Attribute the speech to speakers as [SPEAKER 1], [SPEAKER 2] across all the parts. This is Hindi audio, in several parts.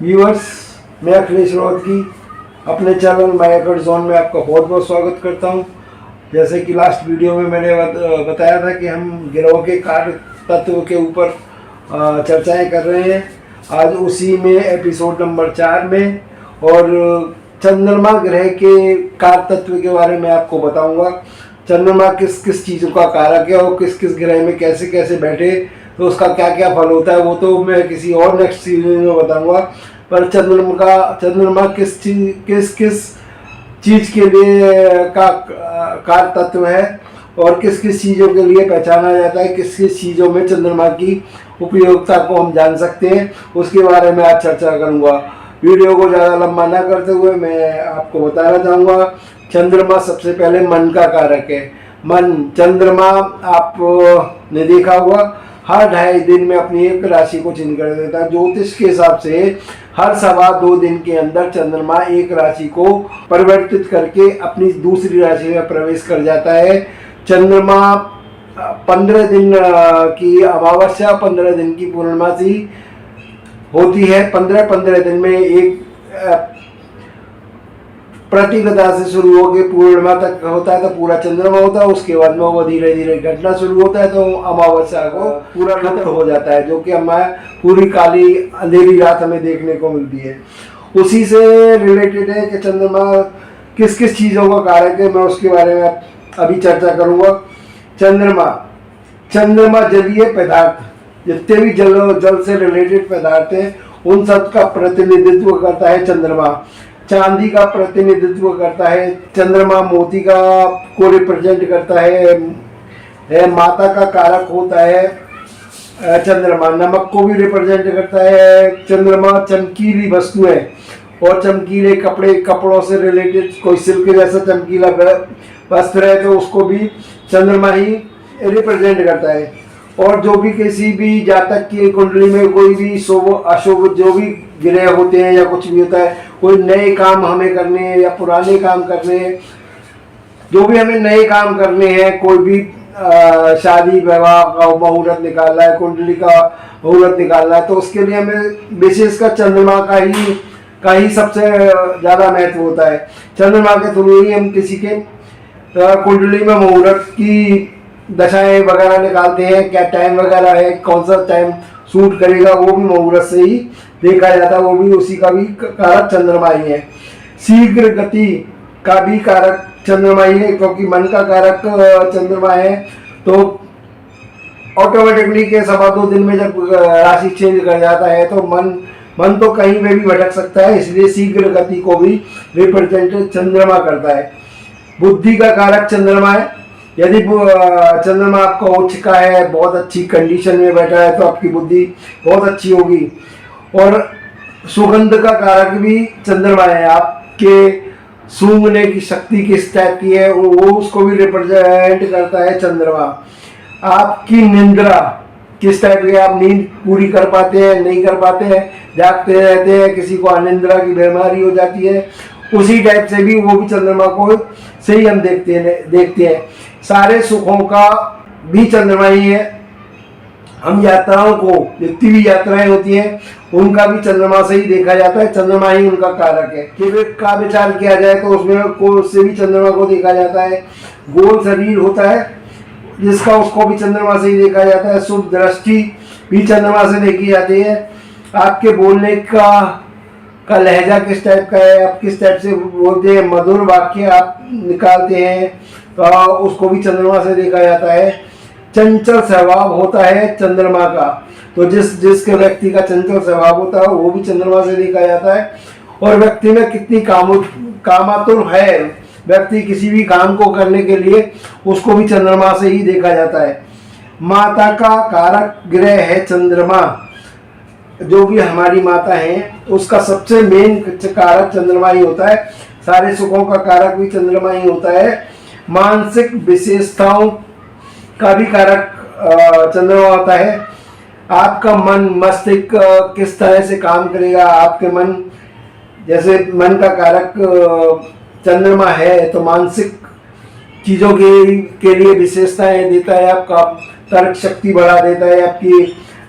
[SPEAKER 1] व्यूअर्स, मैं अखिलेश रोहतगी अपने चैनल माय एफर्ट जोन में आपका बहुत बहुत स्वागत करता हूं। जैसे कि लास्ट वीडियो में मैंने बताया था कि हम गिरोह के कार्य तत्व के ऊपर चर्चाएं कर रहे हैं। आज उसी में एपिसोड नंबर 4 में और चंद्रमा ग्रह के कार्य तत्व के बारे में आपको बताऊंगा। चंद्रमा किस किस चीज़ों का कारक है और किस किस ग्रह में कैसे कैसे बैठे तो उसका क्या क्या फल होता है, वो तो मैं किसी और नेक्स्ट सीरीज में बताऊंगा। पर चंद्रमा किस चीज़ के लिए का कार्य तत्व है और किस किस चीज़ों के लिए पहचाना जाता है, किस किस चीज़ों में चंद्रमा की उपयोगिता को हम जान सकते हैं, उसके बारे में आज चर्चा करूंगा। वीडियो को ज़्यादा लंबा ना करते हुए मैं आपको बताना चाहूँगा। चंद्रमा सबसे पहले मन का कारक है। मन, चंद्रमा आपने देखा हुआ हर 2.5 दिन में अपनी एक राशि को चिन्ह कर देता है। ज्योतिष के हिसाब से हर 2.25 दिन के अंदर चंद्रमा एक राशि को परिवर्तित करके अपनी दूसरी राशि में प्रवेश कर जाता है। चंद्रमा 15 दिन की अमावस्या, 15 दिन की पूर्णमासी होती है। 15 दिन में एक प्रतिपदा से शुरू होकर पूर्णिमा तक होता है तो पूरा चंद्रमा होता है। उसके बाद में वो धीरे धीरे घटना शुरू होता है तो अमावस्या को पूरा खत्म हो जाता है, जो कि हमें पूरी काली अंधेरी रात हमें देखने को मिलती है। उसी से रिलेटेड है कि चंद्रमा किस किस चीज़ों का कारक है, मैं उसके बारे में अभी चर्चा करूँगा। चंद्रमा जलीय पदार्थ, जितने भी जल से रिलेटेड पदार्थ हैं उन सब का प्रतिनिधित्व करता है चंद्रमा। चांदी का प्रतिनिधित्व करता है चंद्रमा, मोती का को रिप्रेजेंट करता है माता का कारक होता है चंद्रमा, नमक को भी रिप्रेजेंट करता है चंद्रमा। चमकीली वस्तुएं और चमकीले कपड़ों से रिलेटेड कोई सिल्क जैसा चमकीला वस्त्र है तो उसको भी चंद्रमा ही रिप्रेजेंट करता है। और जो भी किसी भी जातक की कुंडली में कोई भी शुभ अशुभ जो भी ग्रह होते हैं या कुछ भी होता है, कोई नए काम हमें करने हैं या पुराने काम करने हैं, जो भी हमें नए काम करने हैं, कोई भी शादी विवाह का मुहूर्त निकालना है, कुंडली का मुहूर्त निकालना है, तो उसके लिए हमें विशेषकर चंद्रमा का ही सबसे ज़्यादा महत्व होता है। चंद्रमा के थ्रू ही हम किसी के कुंडली में मुहूर्त की दशाएं वगैरह निकालते हैं, क्या टाइम वगैरह है, कौन सा टाइम सूट करेगा, वो भी मुहूर्त से ही देखा जाता है। वो भी उसी का भी कारक चंद्रमा ही है। शीघ्र गति का भी कारक चंद्रमा ही है, क्योंकि मन का कारक चंद्रमा है तो ऑटोमेटिकली के 2.25 दिन में जब राशि चेंज कर जाता है तो मन तो कहीं में भी भटक सकता है, इसलिए शीघ्र गति को भी रिप्रेजेंट चंद्रमा करता है। बुद्धि का कारक चंद्रमा है। यदि चंद्रमा आपका उच्च का है, बहुत अच्छी कंडीशन में बैठा है तो आपकी बुद्धि बहुत अच्छी होगी। और सुगंध का कारक भी चंद्रमा है। आपके सूंघने की शक्ति किस टाइप की है वो उसको भी रिप्रेजेंट करता है चंद्रमा। आपकी निंद्रा किस टाइप की, आप नींद पूरी कर पाते हैं नहीं कर पाते हैं, जागते रहते हैं, किसी को अनिद्रा की बीमारी हो जाती है, उसी टाइप से भी वो भी चंद्रमा को से ही हम देखते हैं। सारे सुखों का भी चंद्रमा ही है। हम यात्राओं को, जितनी भी यात्राएं होती हैं उनका भी चंद्रमा से ही देखा जाता है, चंद्रमा ही उनका कारक है। कि का विचार किया जाए तो उससे भी चंद्रमा को देखा जाता है। गोल शरीर होता है जिसका, उसको भी चंद्रमा से ही देखा जाता है। शुभ दृष्टि भी चंद्रमा से देखी जाती है। आपके बोलने का लहजा किस टाइप का है, आप किस टाइप से बोलते हैं, मधुर वाक्य आप निकालते हैं तो उसको भी चंद्रमा से देखा जाता है। चंचल स्वभाव होता है चंद्रमा का, तो जिसके व्यक्ति का चंचल स्वभाव होता है वो भी चंद्रमा से देखा जाता है। और व्यक्ति में कितनी कामातुर है व्यक्ति किसी भी काम को करने के लिए, उसको भी चंद्रमा से ही देखा जाता है। माता का कारक ग्रह है चंद्रमा। जो भी हमारी माता है उसका सबसे मेन कारक चंद्रमा ही होता है। सारे सुखों का कारक भी चंद्रमा ही होता है। मानसिक विशेषताओं का भी कारक चंद्रमा होता है। आपका मन मस्तिष्क किस तरह से काम करेगा, आपके मन, जैसे मन का कारक चंद्रमा है तो मानसिक चीज़ों के लिए विशेषताएं देता है। आपका तर्क शक्ति बढ़ा देता है,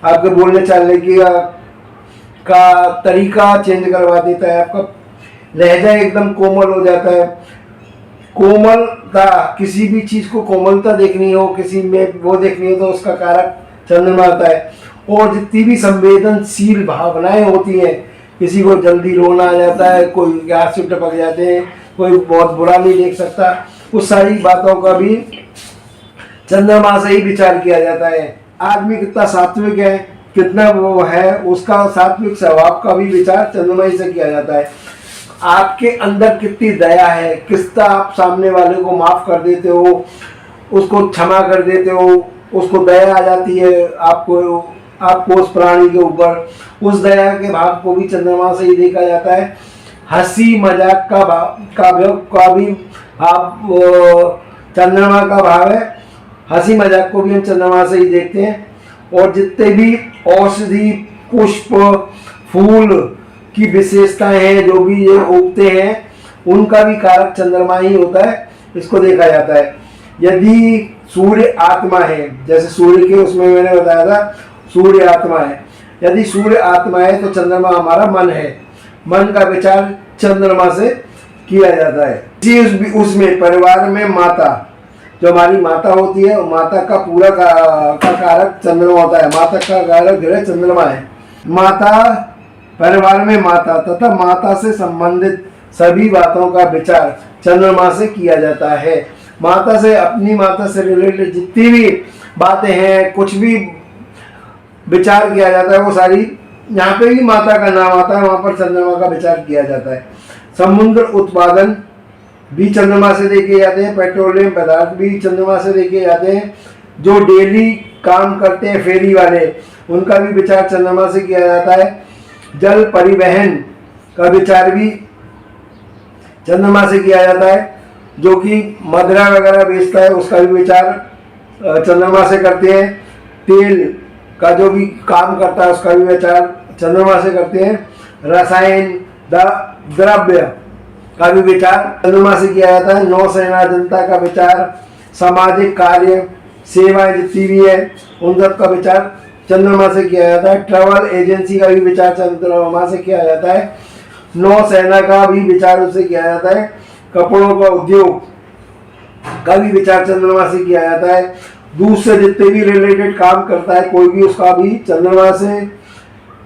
[SPEAKER 1] आपके बोलने चालने की का तरीका चेंज करवा देता है, आपका लहजा एकदम कोमल हो जाता है। कोमलता, किसी भी चीज़ को कोमलता देखनी हो, किसी में वो देखनी हो तो उसका कारक चंद्रमा होता है। और जितनी भी संवेदनशील भावनाएं होती हैं, किसी को जल्दी रोना आ जाता है, कोई आंसू टपक जाते हैं, कोई बहुत बुरा नहीं देख सकता, उस सारी बातों का भी चंद्रमा से ही विचार किया जाता है। आदमी कितना सात्विक है, कितना वो है, उसका सात्विक स्वभाव का भी विचार चंद्रमा ही से किया जाता है। आपके अंदर कितनी दया है, कितना आप सामने वाले को माफ कर देते हो, उसको क्षमा कर देते हो, उसको दया आ जाती है आपको उस प्राणी के ऊपर, उस दया के भाव को भी चंद्रमा से ही देखा जाता है। हंसी मजाक का भी आप चंद्रमा का भाव है, हंसी मजाक को भी हम चंद्रमा से ही देखते हैं। और जितने भी औषधि, पुष्प, फूल की विशेषताएं हैं, जो भी ये उगते हैं, उनका भी कारक चंद्रमा ही होता है, इसको देखा जाता है। यदि सूर्य आत्मा है, जैसे सूर्य के उसमें मैंने बताया था सूर्य आत्मा है, यदि सूर्य आत्मा है तो चंद्रमा हमारा मन है, मन का विचार चंद्रमा से किया जाता है। उसमें परिवार में माता, जो हमारी माता होती है, माता का पूरा का कारक चंद्रमा होता है, माता का कारक ग्रह चंद्रमा है। माता, परिवार में माता तथा माता से संबंधित सभी बातों का विचार चंद्रमा से किया जाता है। माता से, अपनी माता से रिलेटेड जितनी भी बातें हैं, कुछ भी विचार किया जाता है, वो सारी यहाँ पे भी माता का नाम आता है, वहाँ पर चंद्रमा का विचार किया जाता है। समुद्र उत्पादन भी चंद्रमा से देखे जाते हैं, पेट्रोलियम पदार्थ भी चंद्रमा से देखे जाते हैं। जो डेली काम करते हैं फेरी वाले, उनका भी विचार चंद्रमा से किया जाता है। जल परिवहन का विचार भी चंद्रमा से किया जाता है। जो कि मदिरा वगैरह बेचता है, उसका भी विचार चंद्रमा से करते हैं। तेल का जो भी काम करता है, उसका भी विचार चंद्रमा से करते हैं। रसायन, द्रव्य का भी विचार चंद्रमा से किया जाता है। नौसेना, जनता का विचार, सामाजिक कार्य, सेवाएं जितनी भी है, उन सब का विचार चंद्रमा से किया जाता है। ट्रैवल एजेंसी का भी विचार चंद्रमा से किया जाता है। नौसेना का भी विचार उससे किया जाता है। कपड़ों का उद्योग का भी विचार चंद्रमा से किया जाता है। दूध से जितने भी रिलेटेड काम करता है कोई भी, उसका भी चंद्रमा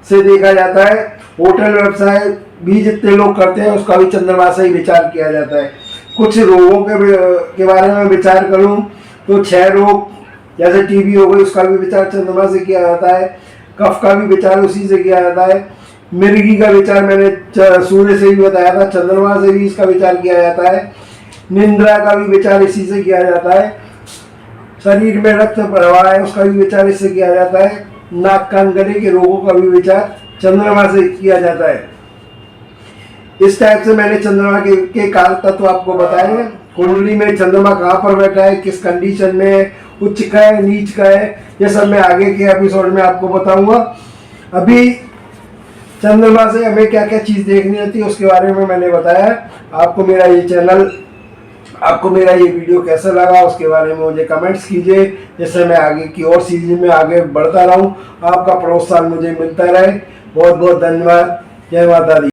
[SPEAKER 1] से देखा जाता है। होटल व्यवसाय भी जितने लोग करते हैं, उसका भी चंद्रमा से ही विचार किया जाता है। कुछ रोगों के बारे में विचार करूं तो क्षय रोग, जैसे टीबी हो गई, उसका भी विचार चंद्रमा से किया जाता है। कफ का भी विचार उसी से किया जाता है। मिर्गी का विचार मैंने सूर्य से भी बताया था, चंद्रमा से भी इसका विचार किया जाता है। निंद्रा का भी विचार इसी से किया जाता है। शरीर में रक्त प्रवाह है, उसका भी विचार इससे किया जाता है। नाक कान गले के रोगों का भी विचार चंद्रमा से किया जाता है। इस टाइप से मैंने चंद्रमा के कारक तत्व आपको बताए हैं। कुंडली में चंद्रमा कहाँ पर बैठा है, किस कंडीशन में है, उच्च का है, नीच का है, ये सब मैं आगे के एपिसोड में आपको बताऊंगा। अभी चंद्रमा से हमें क्या क्या चीज़ देखनी होती है, उसके बारे में मैंने बताया। आपको मेरा ये वीडियो कैसा लगा, उसके बारे में मुझे कमेंट्स कीजिए, जिससे मैं आगे की और सीरीज में आगे बढ़ता रहूं। आपका प्रोत्साहन मुझे मिलता रहे। बहुत बहुत धन्यवाद। जय माता दी।